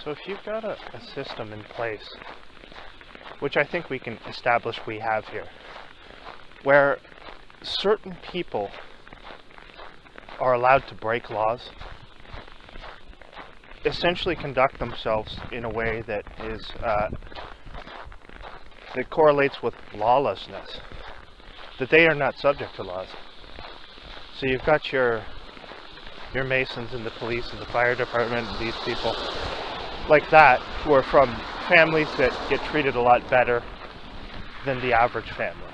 So if you've got a system in place, which I think we can establish we have here, where certain people are allowed to break laws, essentially conduct themselves in a way that is that correlates with lawlessness, that they are not subject to laws. So you've got your Masons and the police and the fire department and these people like that who are from families that get treated a lot better than the average family.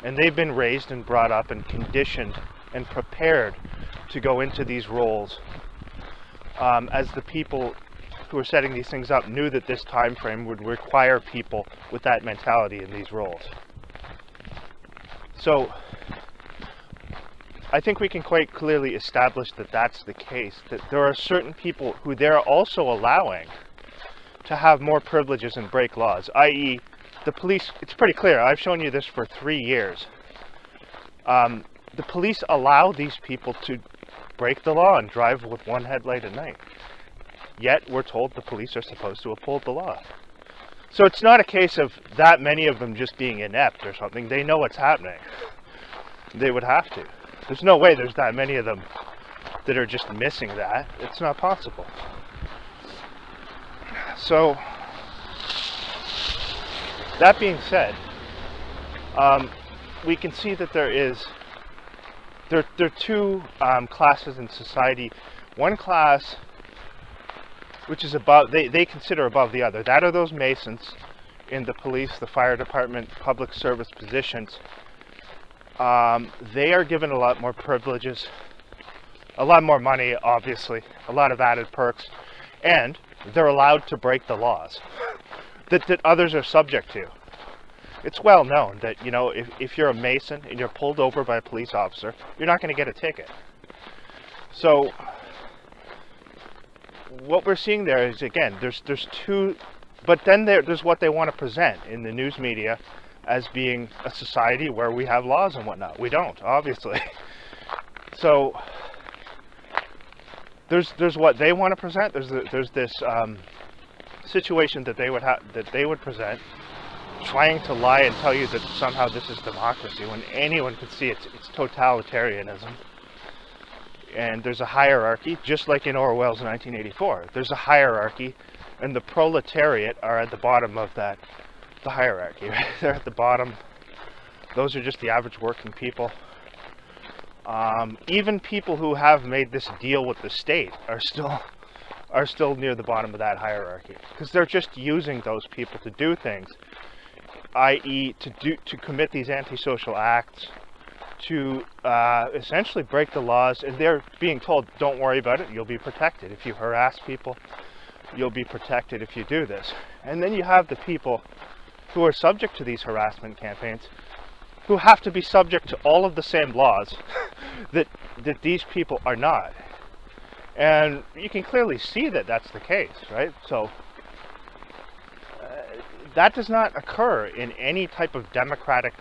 And they've been raised and brought up and conditioned and prepared to go into these roles as the people who are setting these things up knew that this time frame would require people with that mentality in these roles. So I think we can quite clearly establish that that's the case, that there are certain people who they're also allowing to have more privileges and break laws, i.e. the police. It's pretty clear. I've shown you this for 3 years. The police allow these people to break the law and drive with one headlight at night. Yet we're told the police are supposed to uphold the law. So it's not a case of that many of them just being inept or something. They know what's happening. They would have to. There's no way there's that many of them that are just missing that. It's not possible. So, that being said, we can see that there are two classes in society. One class which is above, they consider above the other. That are those Masons in the police, the fire department, public service positions. They are given a lot more privileges, a lot more money, obviously, a lot of added perks, and they're allowed to break the laws that others are subject to. It's well known that, you know, if you're a Mason and you're pulled over by a police officer, you're not going to get a ticket. So what we're seeing there is, again, there's two, but then there's what they want to present in the news media as being a society where we have laws and whatnot. We don't, obviously. So there's what they want to present. There's this situation that they would present, trying to lie and tell you that somehow this is democracy, when anyone could see it's totalitarianism. And there's a hierarchy, just like in Orwell's 1984. There's a hierarchy, and the proletariat are at the bottom of that, the hierarchy. Right? They're at the bottom. Those are just the average working people. Even people who have made this deal with the state are still near the bottom of that hierarchy, because they're just using those people to do things, i.e. to commit these antisocial acts, to essentially break the laws, and they're being told, don't worry about it, you'll be protected. If you harass people, you'll be protected if you do this. And then you have the people who are subject to these harassment campaigns, who have to be subject to all of the same laws that these people are not. And you can clearly see that that's the case, right? So that does not occur in any type of democratic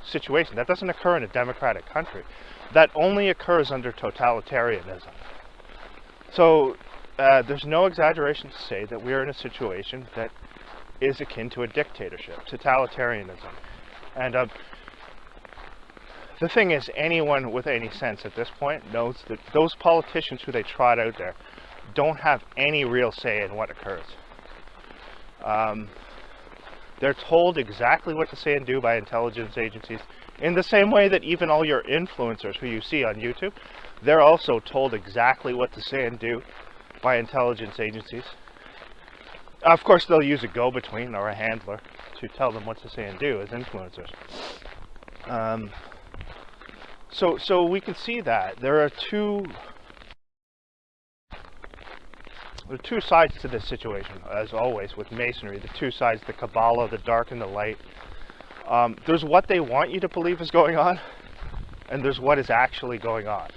situation. That doesn't occur in a democratic country. That only occurs under totalitarianism. So there's no exaggeration to say that we're in a situation that is akin to a dictatorship, totalitarianism. And the thing is, anyone with any sense at this point knows that those politicians who they trot out there don't have any real say in what occurs. They're told exactly what to say and do by intelligence agencies, in the same way that even all your influencers who you see on YouTube, they're also told exactly what to say and do by intelligence agencies. Of course, they'll use a go-between or a handler to tell them what to say and do as influencers. So we can see that there are two sides to this situation, as always with Masonry. The two sides, the Kabbalah, the dark and the light. There's what they want you to believe is going on, and there's what is actually going on.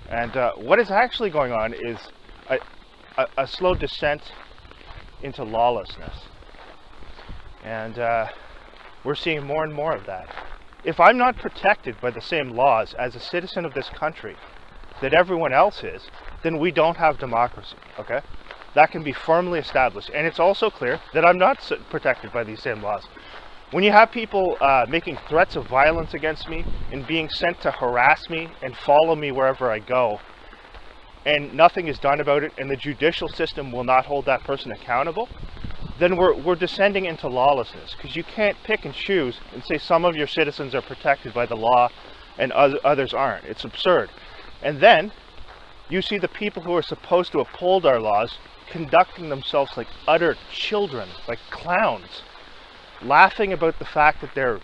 And what is actually going on is a slow descent into lawlessness. And we're seeing more and more of that. If I'm not protected by the same laws as a citizen of this country that everyone else is, then we don't have democracy, okay? that can be firmly established. And it's also clear that I'm not protected by these same laws. When you have people making threats of violence against me and being sent to harass me and follow me wherever I go, and nothing is done about it, and the judicial system will not hold that person accountable, then we're descending into lawlessness, because you can't pick and choose and say some of your citizens are protected by the law and others aren't. It's absurd. And then you see the people who are supposed to uphold our laws conducting themselves like utter children, like clowns, laughing about the fact that they're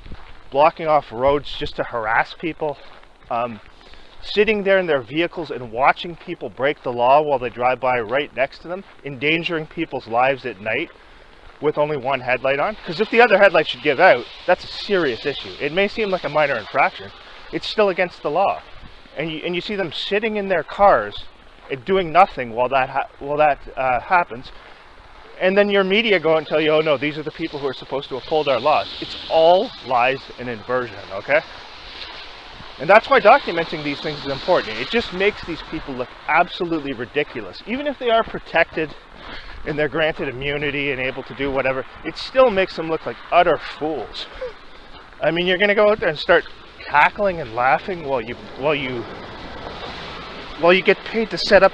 blocking off roads just to harass people, sitting there in their vehicles and watching people break the law while they drive by right next to them, endangering people's lives at night with only one headlight on. Because if the other headlight should give out, that's a serious issue. It may seem like a minor infraction, it's still against the law. And you see them sitting in their cars and doing nothing while that happens. And then your media go and tell you, oh no, these are the people who are supposed to uphold our laws. It's all lies and inversion, okay? And that's why documenting these things is important. It just makes these people look absolutely ridiculous. Even if they are protected and they're granted immunity and able to do whatever, it still makes them look like utter fools. I mean, you're gonna go out there and start cackling and laughing while you get paid to set up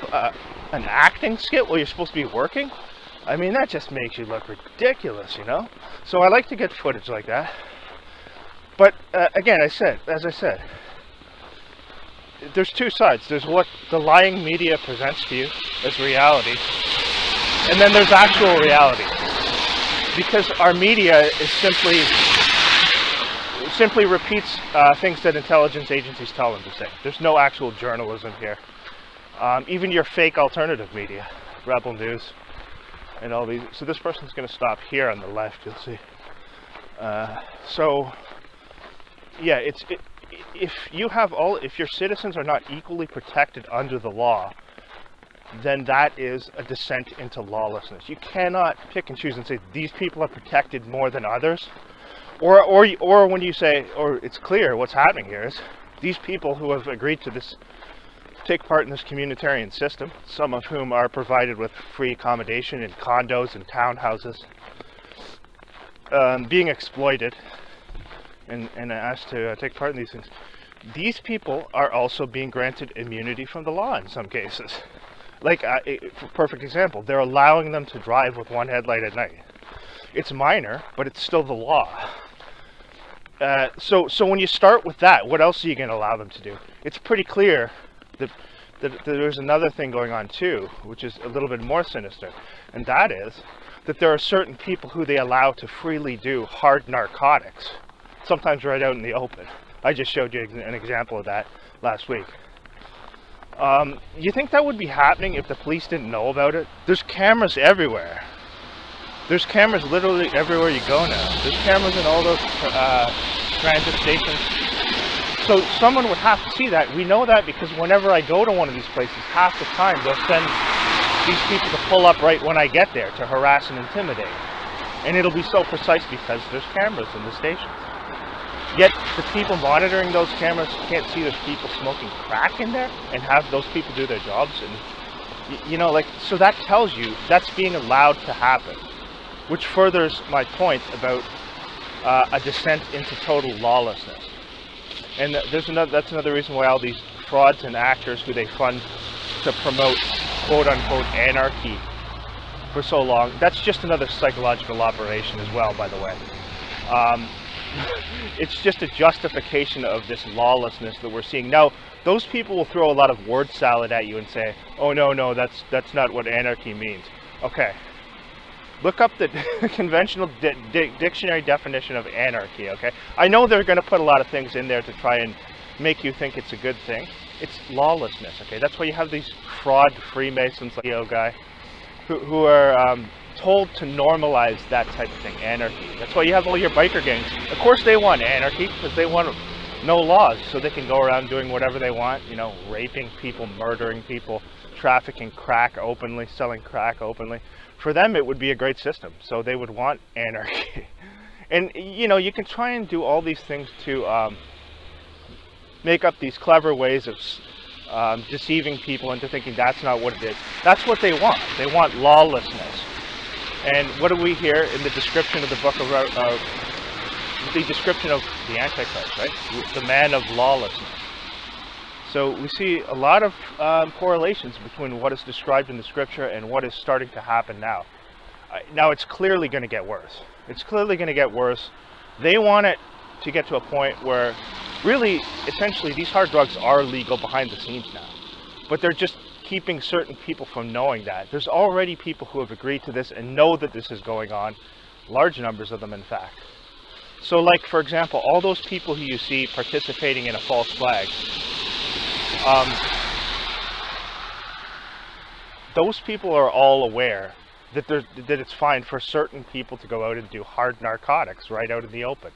an acting skit while you're supposed to be working? I mean, that just makes you look ridiculous, you know? So I like to get footage like that. But again, as I said, there's two sides. There's what the lying media presents to you as reality, and then there's actual reality. Because our media is simply repeats things that intelligence agencies tell them to say. There's no actual journalism here. Even your fake alternative media, Rebel News, and all these. So this person's going to stop here on the left, you'll see. So yeah, if your citizens are not equally protected under the law, then that is a descent into lawlessness. You cannot pick and choose and say these people are protected more than others, or when you say, or it's clear what's happening here is these people who have agreed to this, take part in this communitarian system, some of whom are provided with free accommodation in condos and townhouses, being exploited and asked to take part in these things. These people are also being granted immunity from the law in some cases. Like, for perfect example, they're allowing them to drive with one headlight at night. It's minor, but it's still the law. So when you start with that, what else are you going to allow them to do? It's pretty clear that there's another thing going on too, which is a little bit more sinister, and that is that there are certain people who they allow to freely do hard narcotics, sometimes right out in the open. I just showed you an example of that last week. You think that would be happening if the police didn't know about it? There's cameras everywhere. There's cameras literally everywhere you go now. There's cameras in all those transit stations. So someone would have to see that. We know that because whenever I go to one of these places, half the time they'll send these people to pull up right when I get there to harass and intimidate. And it'll be so precise because there's cameras in the stations. Yet the people monitoring those cameras can't see there's people smoking crack in there and have those people do their jobs. And you know, like, so that tells you that's being allowed to happen, which furthers my point about a descent into total lawlessness. And that's another reason why all these frauds and actors who they fund to promote quote-unquote anarchy for so long, that's just another psychological operation as well, by the way. It's just a justification of this lawlessness that we're seeing. Now, those people will throw a lot of word salad at you and say, oh no, that's not what anarchy means. Okay. Look up the conventional dictionary definition of anarchy, okay? I know they're going to put a lot of things in there to try and make you think it's a good thing. It's lawlessness, okay? That's why you have these fraud Freemasons like the guy who are told to normalize that type of thing, anarchy. That's why you have all your biker gangs. Of course they want anarchy because they want no laws so they can go around doing whatever they want, you know, raping people, murdering people, trafficking crack openly, selling crack openly. For them, it would be a great system, so they would want anarchy. And, you know, you can try and do all these things to make up these clever ways of deceiving people into thinking that's not what it is. That's what they want. They want lawlessness. And what do we hear in the description of the book of the description of the Antichrist, right? The man of lawlessness. So we see a lot of correlations between what is described in the scripture and what is starting to happen now. Now it's clearly going to get worse. It's clearly going to get worse. They want it to get to a point where really, essentially, these hard drugs are legal behind the scenes now. But they're just keeping certain people from knowing that. There's already people who have agreed to this and know that this is going on. Large numbers of them, in fact. So like, for example, all those people who you see participating in a false flag, those people are all aware that it's fine for certain people to go out and do hard narcotics right out in the open.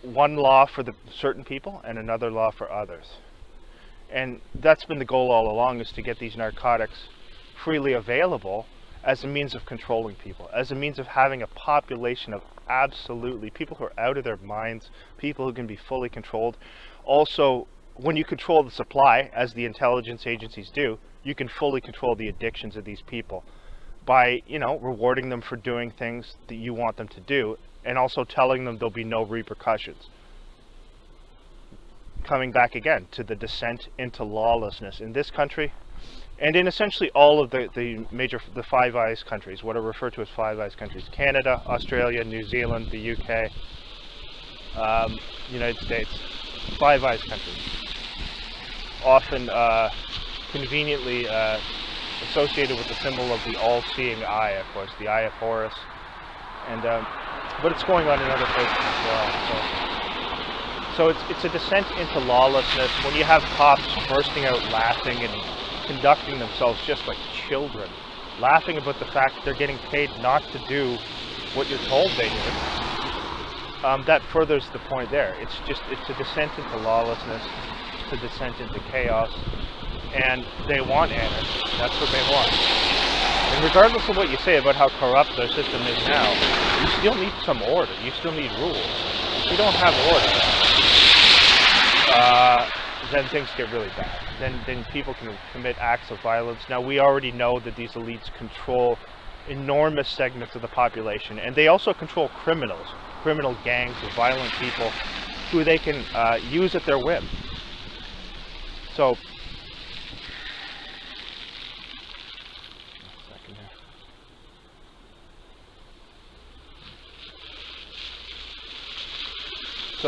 One law for the certain people and another law for others. And that's been the goal all along, is to get these narcotics freely available as a means of controlling people, as a means of having a population of absolutely people who are out of their minds, people who can be fully controlled. Also, when you control the supply, as the intelligence agencies do, you can fully control the addictions of these people by, you know, rewarding them for doing things that you want them to do, and also telling them there'll be no repercussions. Coming back again to the descent into lawlessness in this country, and in essentially all of the Five Eyes countries, what are referred to as Five Eyes countries: Canada, Australia, New Zealand, the UK, United States. Five Eyes countries, often conveniently associated with the symbol of the all-seeing eye, of course, the Eye of Horus, and but it's going on in other places as well. So it's a descent into lawlessness when you have cops bursting out laughing and conducting themselves just like children, laughing about the fact that they're getting paid not to do what you're told they do. That furthers the point there. It's a descent into lawlessness, it's a descent into chaos, and they want anarchy. That's what they want. And regardless of what you say about how corrupt their system is now, you still need some order. You still need rules. If you don't have order, then things get really bad. Then people can commit acts of violence. Now, we already know that these elites control enormous segments of the population, and they also control criminals, criminal gangs of violent people who they can use at their whim. So,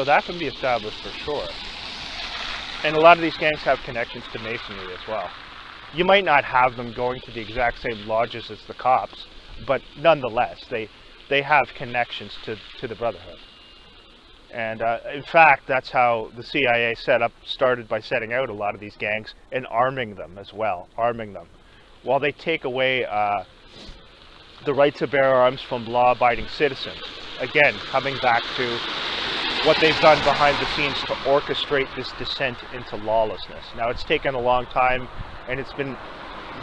that can be established for sure. And a lot of these gangs have connections to Masonry as well. You might not have them going to the exact same lodges as the cops, but nonetheless, they have connections to the Brotherhood. And in fact, that's how the CIA started by setting out a lot of these gangs and arming them as well, arming them. While they take away the right to bear arms from law-abiding citizens. Again, coming back to what they've done behind the scenes to orchestrate this descent into lawlessness. Now, it's taken a long time, and it's been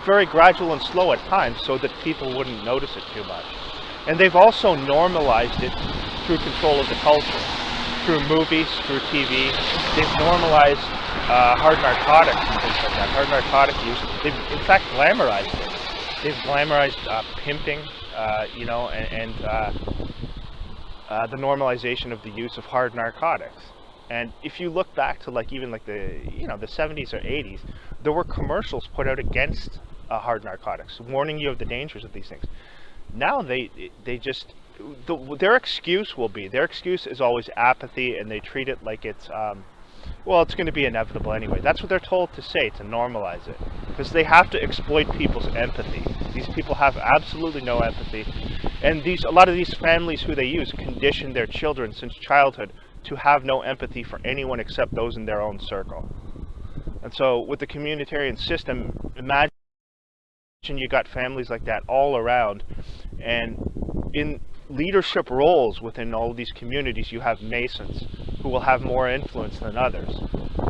very gradual and slow at times so that people wouldn't notice it too much. And they've also normalized it through control of the culture, through movies, through TV. They've normalized hard narcotics and things like that, hard narcotic use. They've, in fact, glamorized it. They've glamorized pimping, you know, and the normalization of the use of hard narcotics. And if you look back to even the 70s or 80s, there were commercials put out against hard narcotics, warning you of the dangers of these things. Now their excuse is always apathy, and they treat it like it's well, it's going to be inevitable anyway. That's what they're told to say, to normalize it, because they have to exploit people's empathy. These people have absolutely no empathy, and a lot of these families who they use condition their children since childhood to have no empathy for anyone except those in their own circle. And so with the communitarian system, imagine you got families like that all around, and in leadership roles within all of these communities, you have Masons who will have more influence than others,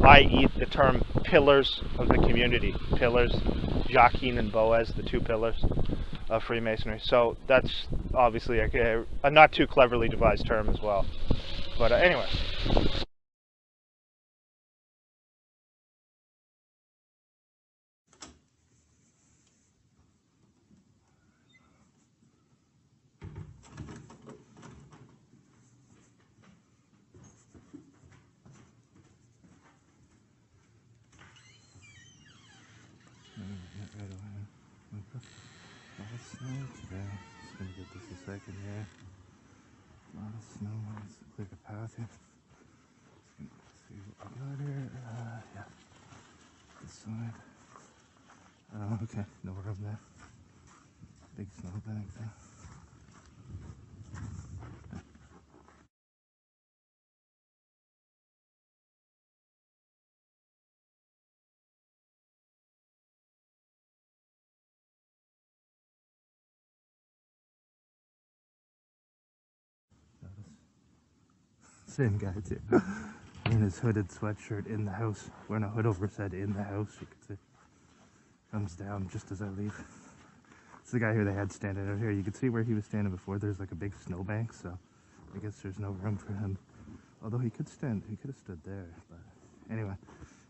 i.e. the term pillars of the community. Pillars, Jacquin and Boaz, the two pillars of Freemasonry. So that's obviously a not too cleverly devised term as well. But anyway. A lot of snow today. Just gonna get this a second here. A lot of snow. Let's clear the path here. Just gonna see what we got here. Yeah. This side. Okay, no room there. Big snowbank there. Same guy too. In his hooded sweatshirt in the house. Wearing a hood over his head in the house, you can see. Comes down just as I leave. It's the guy who they had standing out here. You can see where he was standing before. There's like a big snowbank, so I guess there's no room for him. Although he could stand, he could have stood there. But anyway,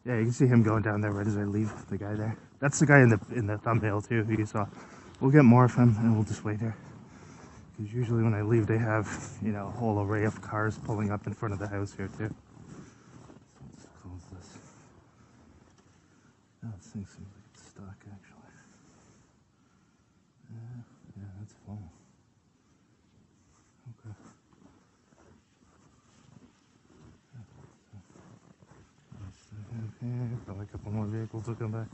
yeah, you can see him going down there right as I leave. The guy there. That's the guy in the thumbnail too, who you saw. We'll get more of him, and we'll just wait here. Because usually when I leave, they have, you know, a whole array of cars pulling up in front of the house here too. So let's close this. Oh, this thing seems like it's stuck actually. Yeah, that's full. Okay. Okay, probably a couple more vehicles will come back.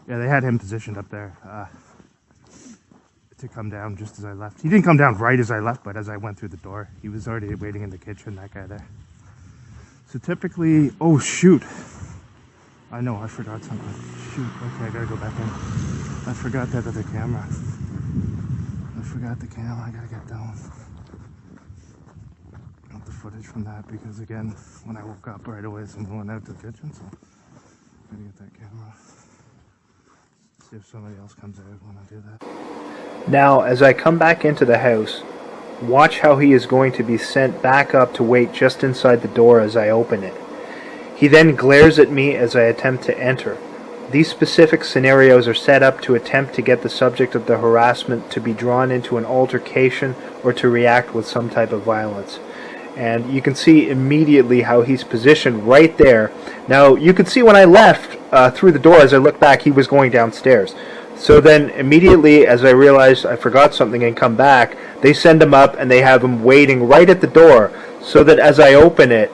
Yeah, they had him positioned up there to come down just as I left. He didn't come down right as I left, but as I went through the door, he was already waiting in the kitchen, that guy there. So typically, oh shoot. I know, I forgot something. Shoot, okay, I gotta go back in. I forgot that other camera. I forgot the camera, I gotta get that one. Got the footage from that because again, when I woke up right away, someone went out to the kitchen, so I gotta get that camera. See if somebody else comes out when I do that. Now, as I come back into the house, watch how he is going to be sent back up to wait just inside the door as I open it. He then glares at me as I attempt to enter. These specific scenarios are set up to attempt to get the subject of the harassment to be drawn into an altercation or to react with some type of violence. And you can see immediately how he's positioned right there. Now, you could see when I left through the door, as I looked back, he was going downstairs. So then immediately as I realized I forgot something and come back, they send him up and they have him waiting right at the door so that as I open it,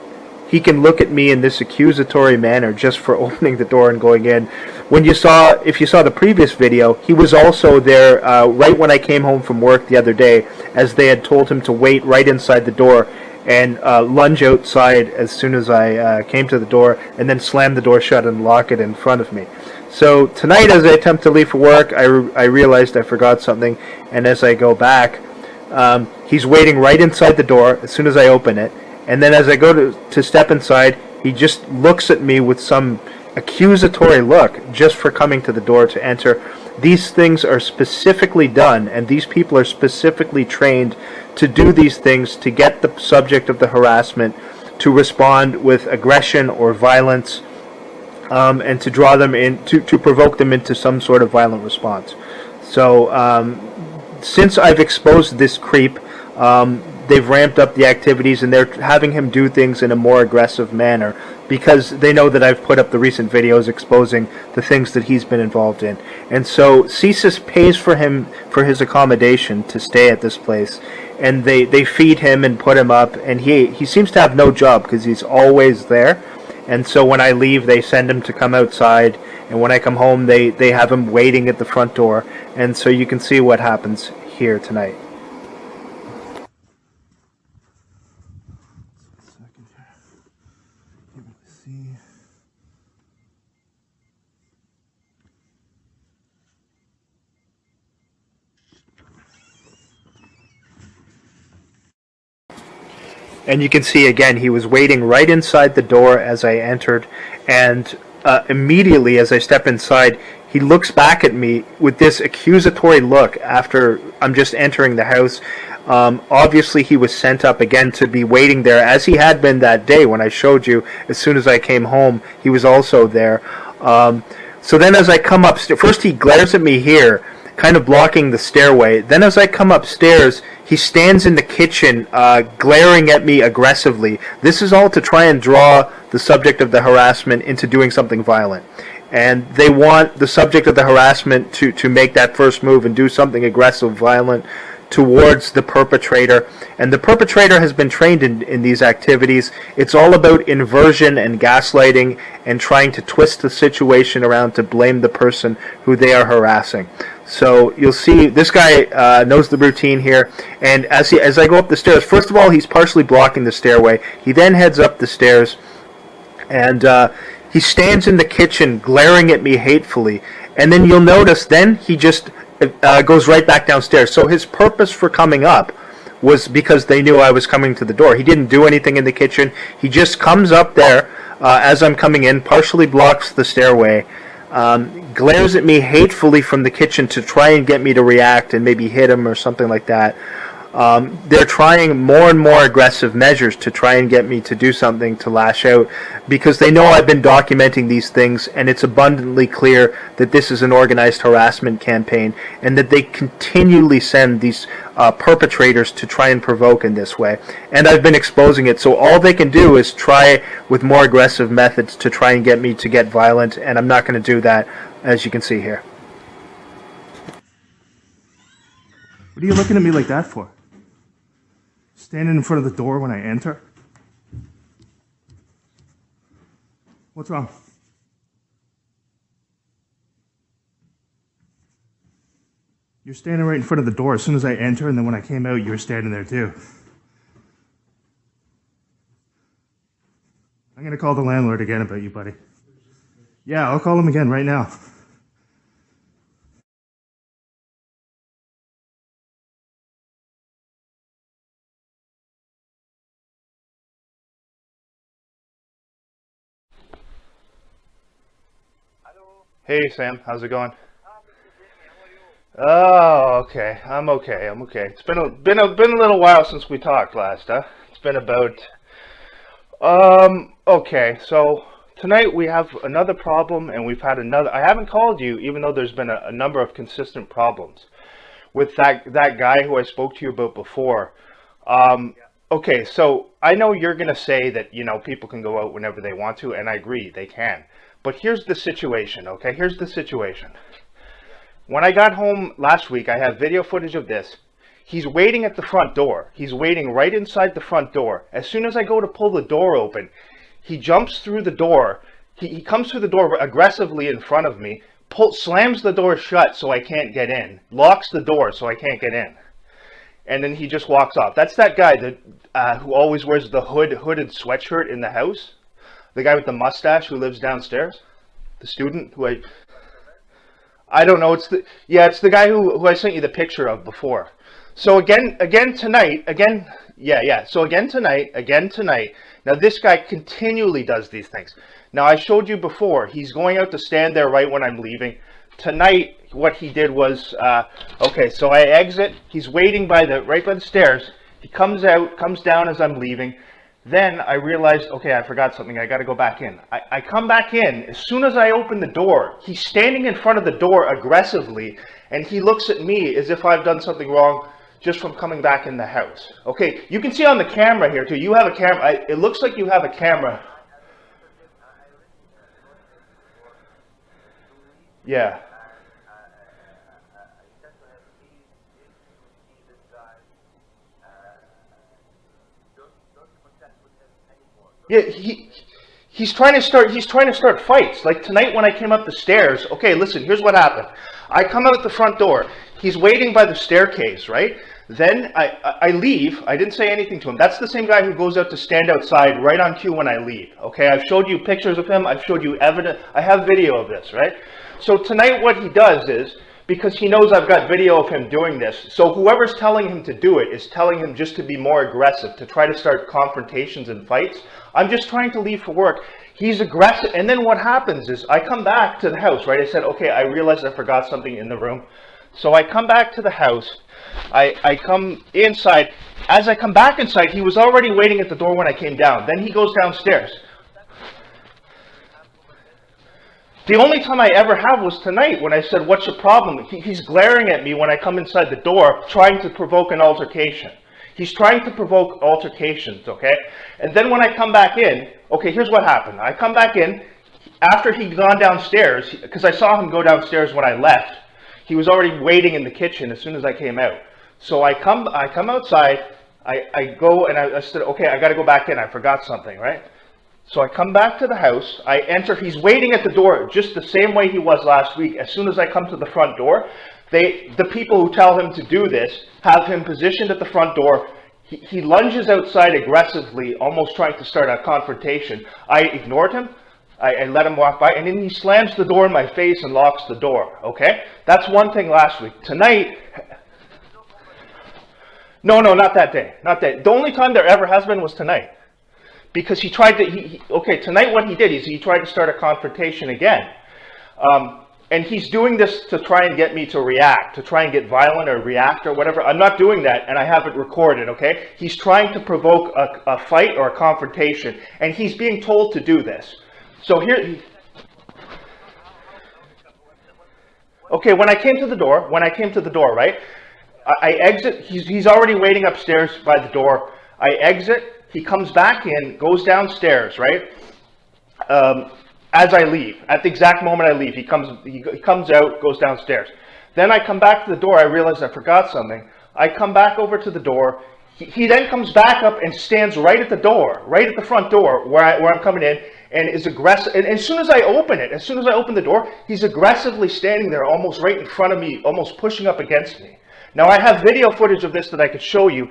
he can look at me in this accusatory manner just for opening the door and going in. If you saw the previous video, he was also there right when I came home from work the other day, as they had told him to wait right inside the door and lunge outside as soon as I came to the door, and then slam the door shut and lock it in front of me. So tonight, as I attempt to leave for work, I realized I forgot something, and as I go back, he's waiting right inside the door as soon as I open it. And then as I go to step inside, he just looks at me with some accusatory look just for coming to the door to enter. These things are specifically done, and these people are specifically trained to do these things to get the subject of the harassment to respond with aggression or violence, and to draw them in, to provoke them into some sort of violent response. So since I've exposed this creep, they've ramped up the activities and they're having him do things in a more aggressive manner because they know that I've put up the recent videos exposing the things that he's been involved in. And so CSIS pays for him for his accommodation to stay at this place, and they feed him and put him up, and he seems to have no job because he's always there. And so when I leave, they send him to come outside, and when I come home, they have him waiting at the front door. And so you can see what happens here tonight. And you can see again, he was waiting right inside the door as I entered, and immediately as I step inside, he looks back at me with this accusatory look after I'm just entering the house. Obviously he was sent up again to be waiting there, as he had been that day when I showed you. As soon as I came home, he was also there. So then as I come upstairs, first he glares at me here, kind of blocking the stairway. Then as I come upstairs, he stands in the kitchen, glaring at me aggressively. This is all to try and draw the subject of the harassment into doing something violent. and they want the subject of the harassment to make that first move and do something aggressive, violent towards the perpetrator. And the perpetrator has been trained in these activities. It's all about inversion and gaslighting and trying to twist the situation around to blame the person who they are harassing. So you'll see this guy knows the routine here, and as I go up the stairs, first of all, he's partially blocking the stairway. He then heads up the stairs, and he stands in the kitchen glaring at me hatefully. And then you'll notice then he just goes right back downstairs. So his purpose for coming up was because they knew I was coming to the door. He didn't do anything in the kitchen. He just comes up there as I'm coming in, partially blocks the stairway, glares at me hatefully from the kitchen to try and get me to react and maybe hit him or something like that. They're trying more and more aggressive measures to try and get me to do something, to lash out, because they know I've been documenting these things, and it's abundantly clear that this is an organized harassment campaign, and that they continually send these perpetrators to try and provoke in this way. And I've been exposing it, so all they can do is try with more aggressive methods to try and get me to get violent, and I'm not going to do that, as you can see here. What are you looking at me like that for? Standing in front of the door when I enter? What's wrong? You're standing right in front of the door as soon as I enter, and then when I came out, you were standing there too. I'm gonna call the landlord again about you, buddy. Yeah, I'll call him again right now. Hey Sam, how's it going? Oh, okay. I'm okay. It's been a little while since we talked last, huh? It's been about okay. So tonight we have another problem, and we've had another. I haven't called you, even though there's been a number of consistent problems with that guy who I spoke to you about before. Okay, so I know you're gonna say that, you know, people can go out whenever they want to, and I agree, they can. But here's the situation, okay? Here's the situation. When I got home last week, I have video footage of this. He's waiting at the front door. He's waiting right inside the front door. As soon as I go to pull the door open, he jumps through the door. He comes through the door aggressively in front of me, slams the door shut so I can't get in, locks the door so I can't get in. And then he just walks off. That's that guy that who always wears the hooded sweatshirt in the house. The guy with the mustache who lives downstairs, the student who I don't know. It's the guy who I sent you the picture of before. So again tonight. So again tonight. Now this guy continually does these things. Now I showed you before. He's going out to stand there right when I'm leaving. Tonight, what he did was okay. So I exit. He's waiting right by the stairs. He comes down as I'm leaving. Then I realized, okay, I forgot something. I got to go back in. I come back in. As soon as I open the door, he's standing in front of the door aggressively, and he looks at me as if I've done something wrong just from coming back in the house. Okay, you can see on the camera here, too. You have a camera. It looks like you have a camera. Yeah. Yeah, he's trying to start fights. Like tonight when I came up the stairs, okay, listen, here's what happened. I come out the front door. He's waiting by the staircase, right? Then I leave. I didn't say anything to him. That's the same guy who goes out to stand outside right on cue when I leave. Okay, I've showed you pictures of him. I've showed you evidence. I have video of this, right? So tonight what he does is, because he knows I've got video of him doing this, so whoever's telling him to do it is telling him just to be more aggressive, to try to start confrontations and fights. I'm just trying to leave for work. He's aggressive, and then what happens is I come back to the house, right? I said, okay, I realized I forgot something in the room. So I come back to the house. I come inside. As I come back inside, he was already waiting at the door when I came down. Then he goes downstairs. The only time I ever have was tonight when I said, what's your problem? He's glaring at me when I come inside the door, trying to provoke an altercation. He's trying to provoke altercations, okay? And then when I come back in, okay, here's what happened. I come back in, after he'd gone downstairs, because I saw him go downstairs when I left, he was already waiting in the kitchen as soon as I came out. So I come outside, I go and I said, okay, I got to go back in. I forgot something, right? So I come back to the house, I enter, he's waiting at the door just the same way he was last week. As soon as I come to the front door, the people who tell him to do this have him positioned at the front door. He lunges outside aggressively, almost trying to start a confrontation. I ignored him. I let him walk by, and then he slams the door in my face and locks the door, okay? That's one thing last week. Tonight, no, not that day, not that. The only time there ever has been was tonight. Because he tried to, okay, tonight what he did is he tried to start a confrontation again. And he's doing this to try and get me to react, to try and get violent or react or whatever. I'm not doing that, and I have it recorded, okay? He's trying to provoke a fight or a confrontation, and he's being told to do this. So here, okay, when I came to the door, right, I exit, he's already waiting upstairs by the door. I exit, he comes back in, goes downstairs, right, as I leave, at the exact moment I leave, he comes out, goes downstairs. Then I come back to the door, I realize I forgot something. I come back over to the door, he then comes back up and stands right at the door, right at the front door where I'm coming in, and is aggressive. And as soon as I open the door, he's aggressively standing there, almost right in front of me, almost pushing up against me. Now I have video footage of this that I could show you.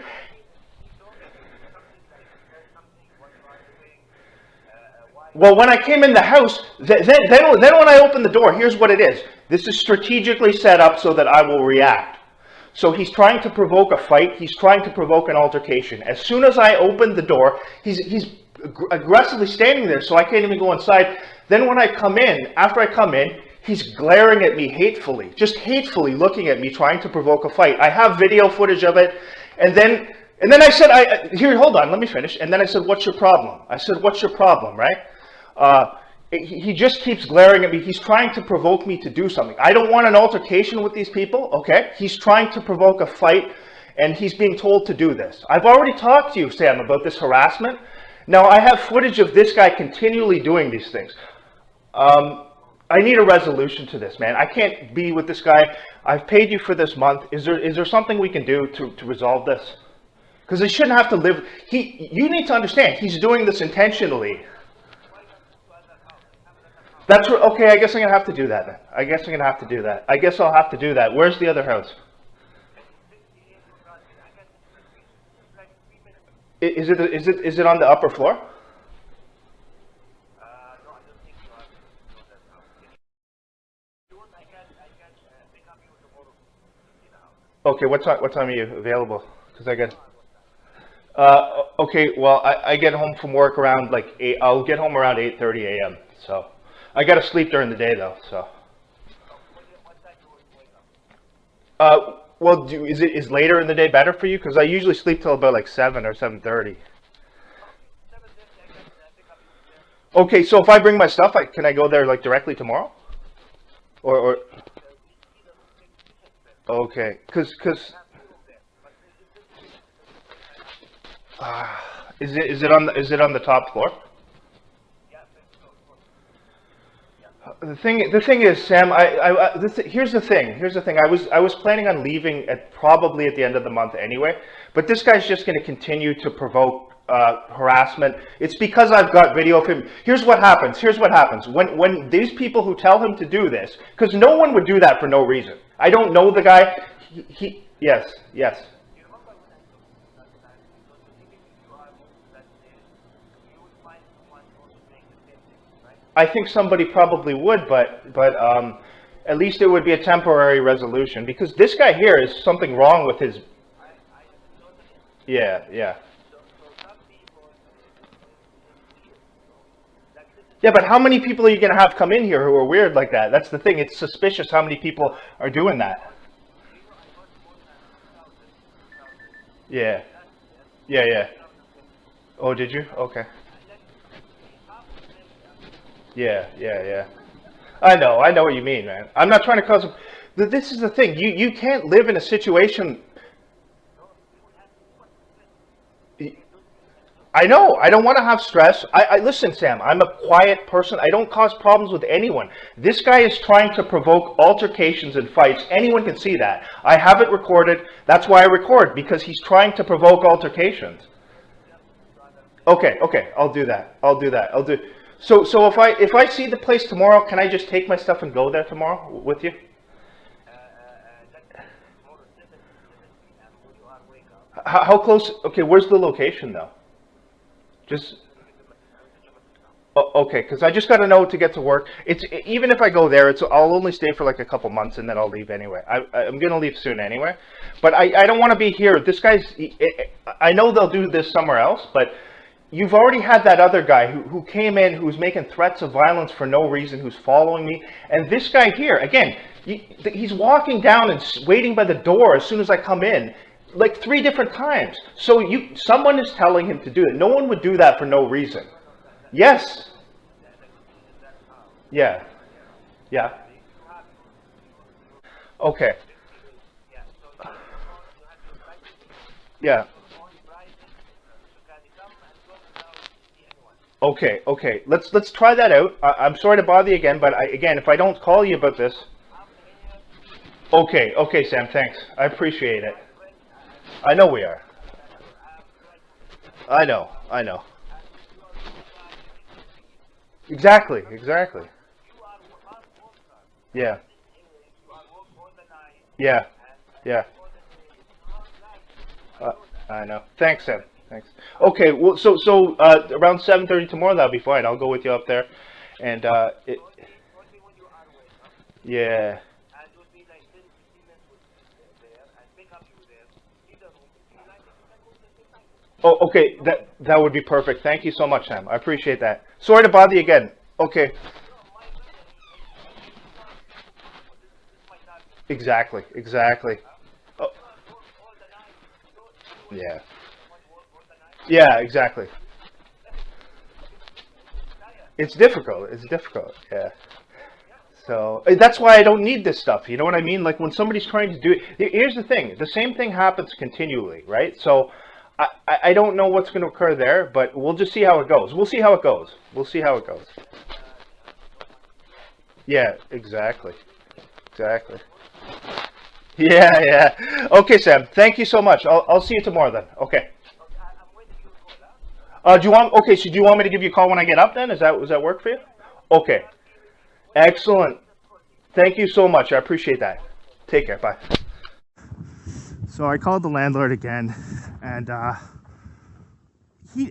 Well, when I came in the house, then when I opened the door, here's what it is. This is strategically set up so that I will react. So he's trying to provoke a fight. He's trying to provoke an altercation. As soon as I open the door, he's aggressively standing there, so I can't even go inside. Then when I come in, after I come in, he's glaring at me hatefully, just hatefully looking at me, trying to provoke a fight. I have video footage of it. And then I said, here, hold on, let me finish. And then I said, what's your problem? I said, what's your problem, right? He just keeps glaring at me. He's trying to provoke me to do something. I don't want an altercation with these people, okay? He's trying to provoke a fight, and he's being told to do this. I've already talked to you, Sam, about this harassment. Now, I have footage of this guy continually doing these things. I need a resolution to this, man. I can't be with this guy. I've paid you for this month. Is there something we can do to resolve this? Because he shouldn't have to live. You need to understand, he's doing this intentionally. That's okay. I guess I'm gonna have to do that then. I guess I'll have to do that. Where's the other house? Is it on the upper floor? Okay, what time are you available? Because I get. Okay, well, I get home from work around like 8. I'll get home around 8:30 a.m. So I gotta sleep during the day though. So. Well, is later in the day better for you? Because I usually sleep till about like 7 or 7:30. Okay, so if I bring my stuff, can I go there like directly tomorrow? Or okay, because is it on the top floor? The thing is, Sam, here's the thing. I was planning on leaving probably at the end of the month anyway, but this guy's just going to continue to provoke harassment. It's because I've got video of him. Here's what happens. When these people who tell him to do this, because no one would do that for no reason. I don't know the guy. Yes. I think somebody probably would, but at least it would be a temporary resolution, because this guy here is something wrong with his. Yeah. Yeah, but how many people are you going to have come in here who are weird like that? That's the thing. It's suspicious how many people are doing that. Yeah. Oh, did you? Okay. Yeah. I know what you mean, man. I'm not trying to cause. This is the thing. You can't live in a situation. I know. I don't want to have stress. Listen, Sam, I'm a quiet person. I don't cause problems with anyone. This guy is trying to provoke altercations and fights. Anyone can see that. I have it recorded. That's why I record, because he's trying to provoke altercations. Okay, I'll do that. So if I see the place tomorrow, can I just take my stuff and go there tomorrow with you? How close? Okay, where's the location though? Just okay, because I just got to know to get to work. It's even if I go there, I'll only stay for like a couple months and then I'll leave anyway. I'm gonna leave soon anyway, but I don't want to be here. This guy's. I know they'll do this somewhere else, but you've already had that other guy who came in, who's making threats of violence for no reason, who's following me, and this guy here again. He's walking down and waiting by the door as soon as I come in. Like 3 different times. So someone is telling him to do it. No one would do that for no reason. Yes. Yeah. Okay. Yeah. Okay. Let's try that out. I'm sorry to bother you again, but again, if I don't call you about this. Okay, Sam. Thanks. I appreciate it. I know we are. I know. Exactly. Yeah. I know. Thanks, Sam. Thanks. Okay. Well, so around 7:30 tomorrow, that'll be fine. I'll go with you up there, and yeah. Oh, okay. That would be perfect. Thank you so much, Sam. I appreciate that. Sorry to bother you again. Okay. Exactly. Oh, yeah. Yeah, exactly. It's difficult. Yeah. So that's why I don't need this stuff. You know what I mean? Like when somebody's trying to do it. Here's the thing. The same thing happens continually, right? So I don't know what's going to occur there, but we'll just see how it goes. We'll see how it goes. Yeah, exactly. Yeah. Okay, Sam. Thank you so much. I'll see you tomorrow then. Okay. Do you want? Okay. So do you want me to give you a call when I get up? Then does that work for you? Okay. Excellent. Thank you so much. I appreciate that. Take care. Bye. So I called the landlord again, and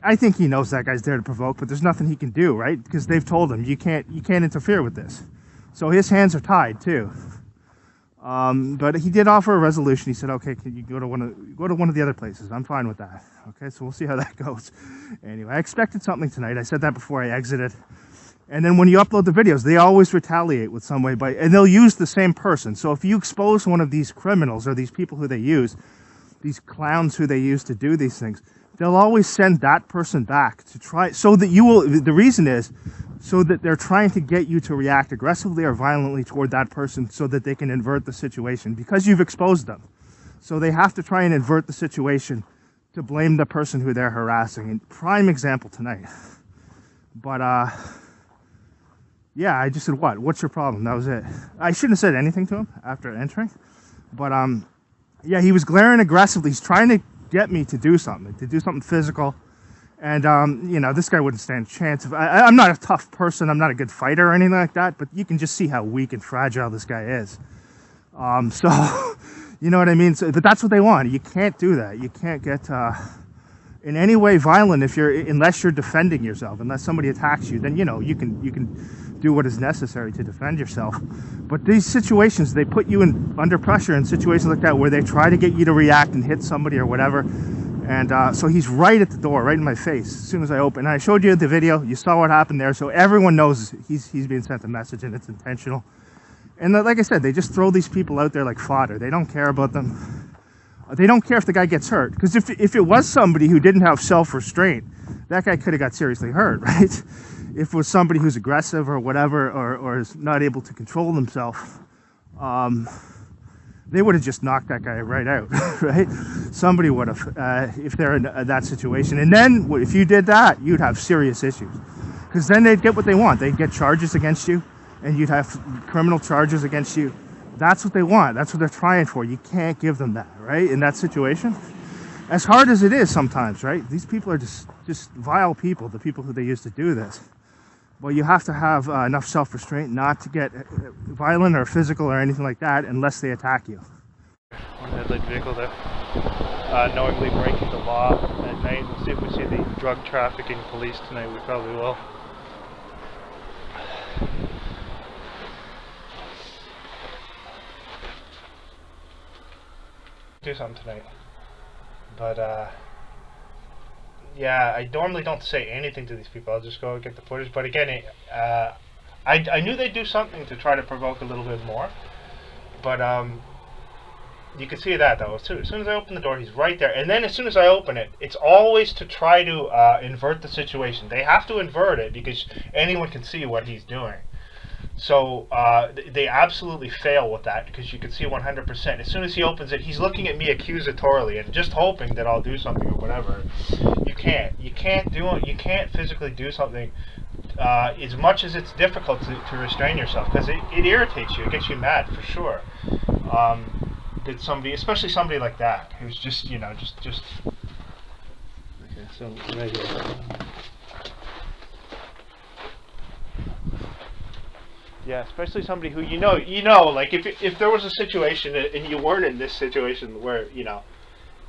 I think he knows that guy's there to provoke, but there's nothing he can do, right? Because they've told him you can't interfere with this. So his hands are tied too. But he did offer a resolution. He said, "Okay, can you go to one of the other places?" I'm fine with that. Okay, so we'll see how that goes. Anyway, I expected something tonight. I said that before I exited. And then when you upload the videos, they always retaliate with some way, and they'll use the same person. So if you expose one of these criminals or these people who they use, these clowns who they use to do these things, they'll always send that person back to try, so that you will, the reason is, so that they're trying to get you to react aggressively or violently toward that person so that they can invert the situation because you've exposed them. So they have to try and invert the situation to blame the person who they're harassing. And prime example tonight. But, yeah, I just said, what's your problem? That was it. I shouldn't have said anything to him after entering. But, yeah, he was glaring aggressively. He's trying to get me to do something physical. And, you know, this guy wouldn't stand a chance. I'm not a tough person. I'm not a good fighter or anything like that. But you can just see how weak and fragile this guy is. So, you know what I mean? So, but that's what they want. You can't do that. You can't get in any way violent unless you're defending yourself. Unless somebody attacks you, then, you know, you can do what is necessary to defend yourself. But these situations, they put you under pressure in situations like that where they try to get you to react and hit somebody or whatever. And so he's right at the door, right in my face, as soon as I open. And I showed you the video. You saw what happened there. So everyone knows he's being sent a message and it's intentional. And like I said, they just throw these people out there like fodder. They don't care about them. They don't care if the guy gets hurt. Because if it was somebody who didn't have self-restraint, that guy could have got seriously hurt, right? If it was somebody who's aggressive or whatever, or is not able to control himself, they would have just knocked that guy right out, right? Somebody would have, if they're in that situation. And then if you did that, you'd have serious issues. Because then they'd get what they want. They'd get charges against you, and you'd have criminal charges against you. That's what they want. That's what they're trying for. You can't give them that, right? In that situation. As hard as it is sometimes, right? These people are just vile people, the people who they use to do this. Well, you have to have enough self-restraint not to get violent or physical or anything like that unless they attack you. On the headlight vehicle there, knowingly breaking the law at night. We'll see if we see the drug trafficking police tonight. We probably will. Do something tonight. But, yeah, I normally don't say anything to these people. I'll just go and get the footage. But again, I knew they'd do something to try to provoke a little bit more. But you can see that though. As soon as I open the door, he's right there. And then as soon as I open it, it's always to try to invert the situation. They have to invert it because anyone can see what he's doing. So they absolutely fail with that because you can see 100%. As soon as he opens it, he's looking at me accusatorily and just hoping that I'll do something or whatever. You can't. You can't physically do something as much as it's difficult to restrain yourself because it irritates you. It gets you mad for sure. That somebody, especially somebody like that, who's just just. Okay, so right here. Yeah, especially somebody who you know, like if there was a situation and you weren't in this situation where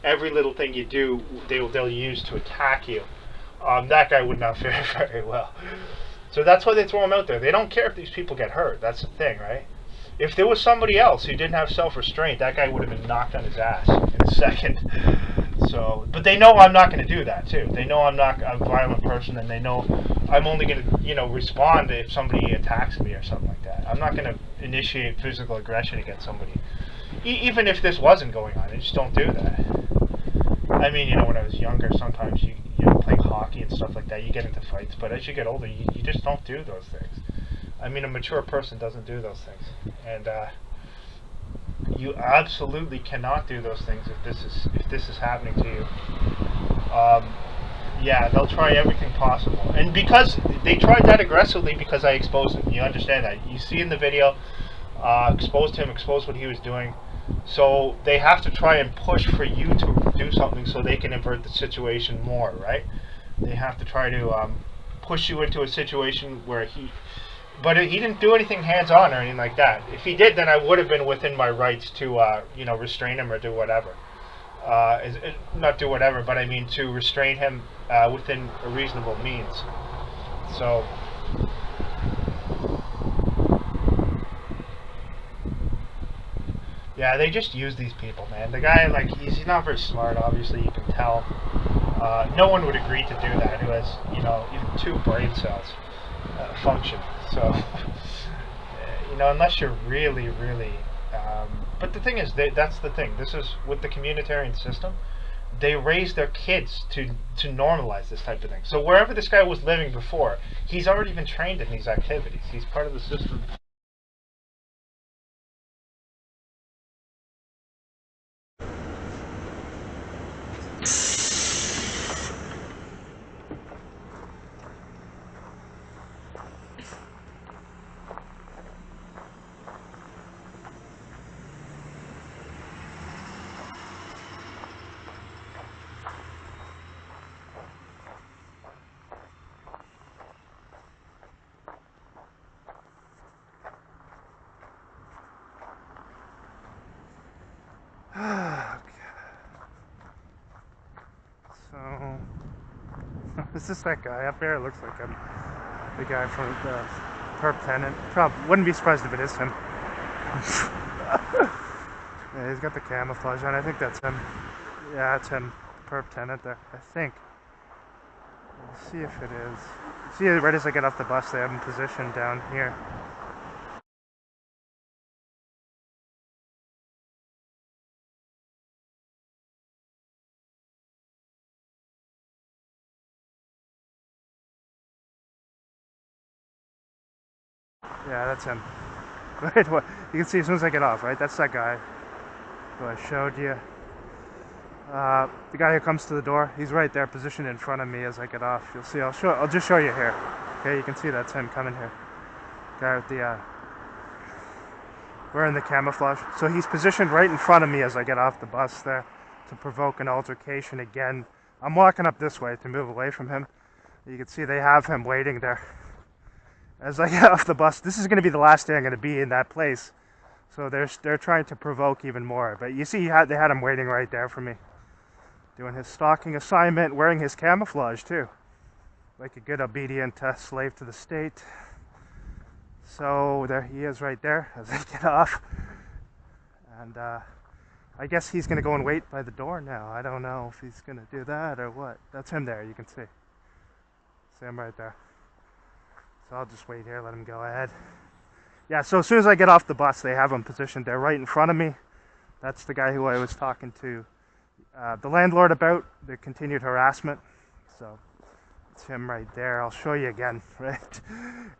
every little thing you do they'll use to attack you, that guy would not fare very well. So that's why they throw him out there. They don't care if these people get hurt. That's the thing, right? If there was somebody else who didn't have self-restraint, that guy would have been knocked on his ass in a second. So, but they know I'm not going to do that too. They know I'm not a violent person, and they know I'm only going to, respond if somebody attacks me or something like that. I'm not going to initiate physical aggression against somebody, even if this wasn't going on. I just don't do that. I mean, when I was younger, sometimes you playing hockey and stuff like that, you get into fights. But as you get older, you just don't do those things. I mean, a mature person doesn't do those things, and you absolutely cannot do those things if this is happening to you. Yeah, they'll try everything possible, and because they tried that aggressively, because I exposed him. You understand that? You see in the video, exposed him, exposed what he was doing. So they have to try and push for you to do something so they can invert the situation more, right? They have to try to push you into a situation where but he didn't do anything hands-on or anything like that. If he did, then I would have been within my rights to, restrain him or do whatever. Not do whatever, but I mean to restrain him within a reasonable means. So, yeah, they just use these people, man. The guy, he's not very smart, obviously, you can tell. No one would agree to do that who has, even 2 brain cells function. So, unless you're really, really... but the thing is, that's the thing. This is, with the communitarian system, they raise their kids to normalize this type of thing. So wherever this guy was living before, he's already been trained in these activities. He's part of the system. So, is this that guy up there? It looks like him. The guy from the Perp Tenant. Probably wouldn't be surprised if it is him. Yeah, he's got the camouflage on. I think that's him. Yeah, it's him. Perp Tenant there. I think. Let's see if it is. See, right as I get off the bus, they have him positioned down here. Yeah, that's him. Right, you can see as soon as I get off, right? That's that guy. who I showed you. The guy who comes to the door, he's right there, positioned in front of me as I get off. You'll see. I'll just show you here. Okay, you can see that's him coming here. Guy with the wearing the camouflage. So he's positioned right in front of me as I get off the bus there to provoke an altercation again. I'm walking up this way to move away from him. You can see they have him waiting there as I get off the bus. This is going to be the last day I'm going to be in that place. So they're trying to provoke even more. But you see, they had him waiting right there for me, doing his stalking assignment, wearing his camouflage too, like a good obedient slave to the state. So there he is right there as I get off. And I guess he's going to go and wait by the door now. I don't know if he's going to do that or what. That's him there, you can see. See him right there. So I'll just wait here, let him go ahead. Yeah, so as soon as I get off the bus, they have him positioned there right in front of me. That's the guy who I was talking to the landlord about the continued harassment. So it's him right there. I'll show you again, right?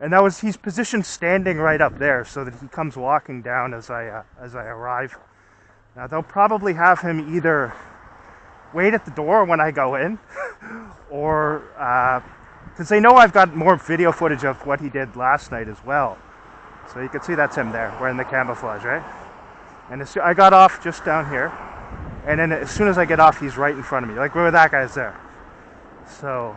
And he's positioned standing right up there so that he comes walking down as I arrive. Now they'll probably have him either wait at the door when I go in, or because they know I've got more video footage of what he did last night as well. So you can see that's him there, wearing the camouflage, right? And I got off just down here, and then as soon as I get off, he's right in front of me, like where that guy's there. So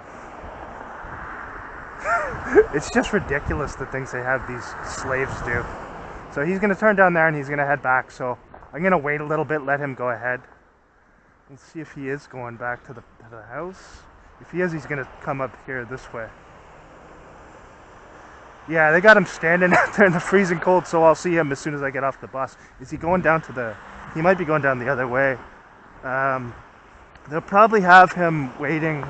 it's just ridiculous the things they have these slaves do. So he's going to turn down there and he's going to head back. So I'm going to wait a little bit, let him go ahead. Let's see if he is going back to the house. If he is, he's going to come up here this way. Yeah, they got him standing out there in the freezing cold, so I'll see him as soon as I get off the bus. Is he going down to he might be going down the other way. They'll probably have him waiting.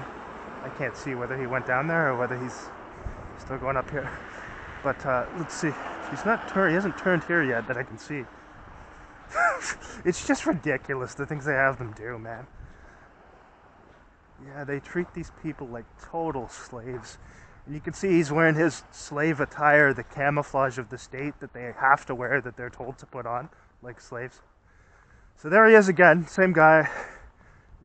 I can't see whether he went down there or whether he's still going up here. But let's see. He hasn't turned here yet that I can see. It's just ridiculous the things they have them do, man. Yeah, they treat these people like total slaves. And you can see he's wearing his slave attire, the camouflage of the state that they have to wear, that they're told to put on, like slaves. So there he is again, same guy.